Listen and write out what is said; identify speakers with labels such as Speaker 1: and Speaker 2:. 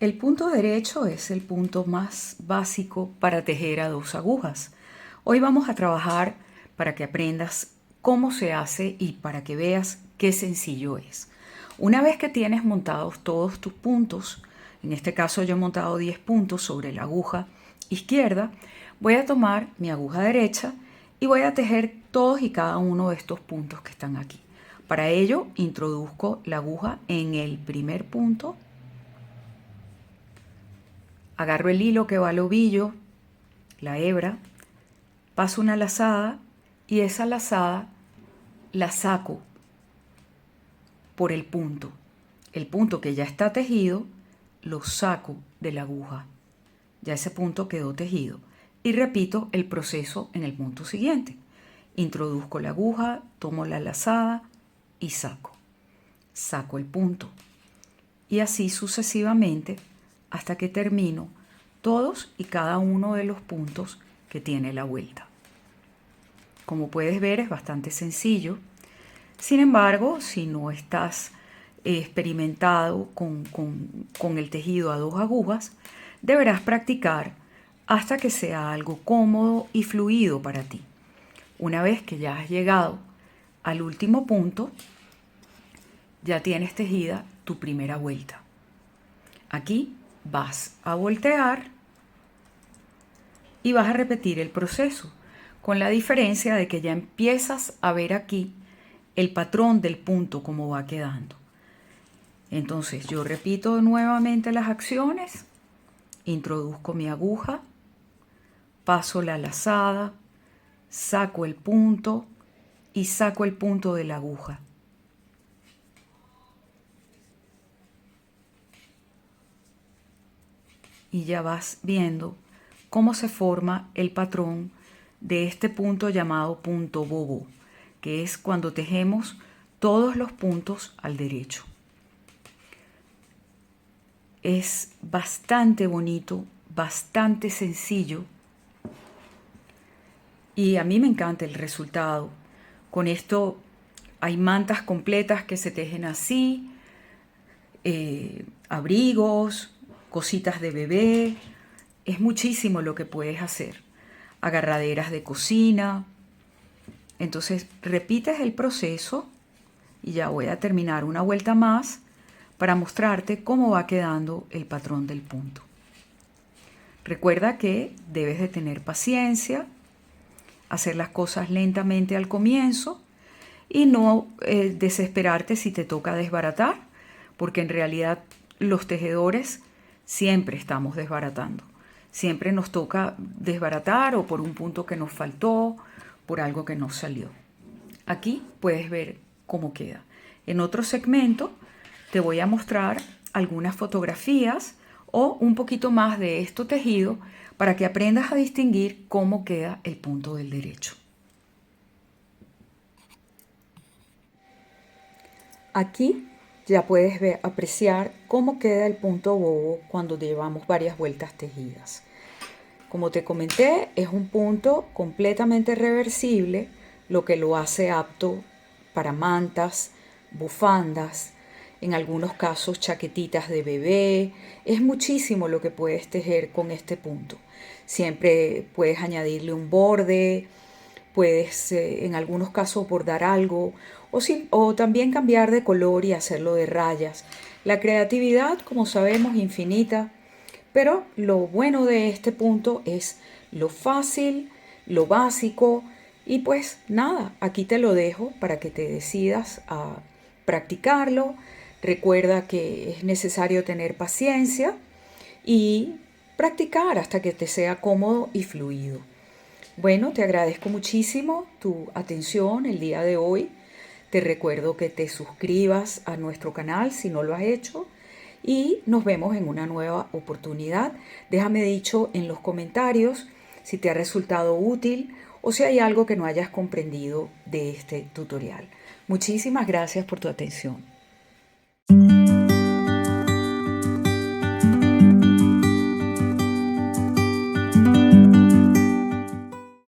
Speaker 1: El punto derecho es el punto más básico para tejer a dos agujas. Hoy vamos a trabajar para que aprendas cómo se hace y para que veas qué sencillo es. Una vez que tienes montados todos tus puntos, en este caso yo he montado 10 puntos sobre la aguja izquierda, voy a tomar mi aguja derecha y voy a tejer todos y cada uno de estos puntos que están aquí. Para ello introduzco la aguja en el primer punto, agarro el hilo que va al ovillo, la hebra, paso una lazada y esa lazada la saco por el punto. El punto que ya está tejido lo saco de la aguja. Ya ese punto quedó tejido. Y repito el proceso en el punto siguiente. Introduzco la aguja, tomo la lazada y saco. Saco el punto. Y así sucesivamente hasta que termino todos y cada uno de los puntos que tiene la vuelta. Como puedes ver, es bastante sencillo. Sin embargo, si no estás experimentado con el tejido a dos agujas, deberás practicar hasta que sea algo cómodo y fluido para ti. Una vez que ya has llegado al último punto, ya tienes tejida tu primera vuelta. Aquí vas a voltear y vas a repetir el proceso, con la diferencia de que ya empiezas a ver aquí el patrón del punto como va quedando. Entonces yo repito nuevamente las acciones, introduzco mi aguja, paso la lazada, saco el punto y saco el punto de la aguja. Y ya vas viendo cómo se forma el patrón de este punto llamado punto bobo, que es cuando tejemos todos los puntos al derecho. Es bastante bonito, bastante sencillo y a mí me encanta el resultado. Con esto hay mantas completas que se tejen así, abrigos, cositas de bebé. Es muchísimo lo que puedes hacer. Agarraderas de cocina. Entonces repites el proceso y ya voy a terminar una vuelta más para mostrarte cómo va quedando el patrón del punto. Recuerda que debes de tener paciencia, hacer las cosas lentamente al comienzo y no desesperarte si te toca desbaratar, porque en realidad los tejedores siempre estamos desbaratando. Siempre nos toca desbaratar o por un punto que nos faltó, por algo que no salió. Aquí puedes ver cómo queda. En otro segmento te voy a mostrar algunas fotografías o un poquito más de esto tejido para que aprendas a distinguir cómo queda el punto del derecho. Aquí ya puedes apreciar cómo queda el punto bobo cuando llevamos varias vueltas tejidas. Como te comenté, es un punto completamente reversible, lo que lo hace apto para mantas, bufandas, en algunos casos chaquetitas de bebé. Es muchísimo lo que puedes tejer con este punto. Siempre puedes añadirle un borde, puedes en algunos casos bordar algo o también cambiar de color y hacerlo de rayas. La creatividad, como sabemos, es infinita, pero lo bueno de este punto es lo fácil, lo básico y pues nada, aquí te lo dejo para que te decidas a practicarlo. Recuerda que es necesario tener paciencia y practicar hasta que te sea cómodo y fluido. Bueno, te agradezco muchísimo tu atención el día de hoy. Te recuerdo que te suscribas a nuestro canal si no lo has hecho y nos vemos en una nueva oportunidad. Déjame dicho en los comentarios si te ha resultado útil o si hay algo que no hayas comprendido de este tutorial. Muchísimas gracias por tu atención.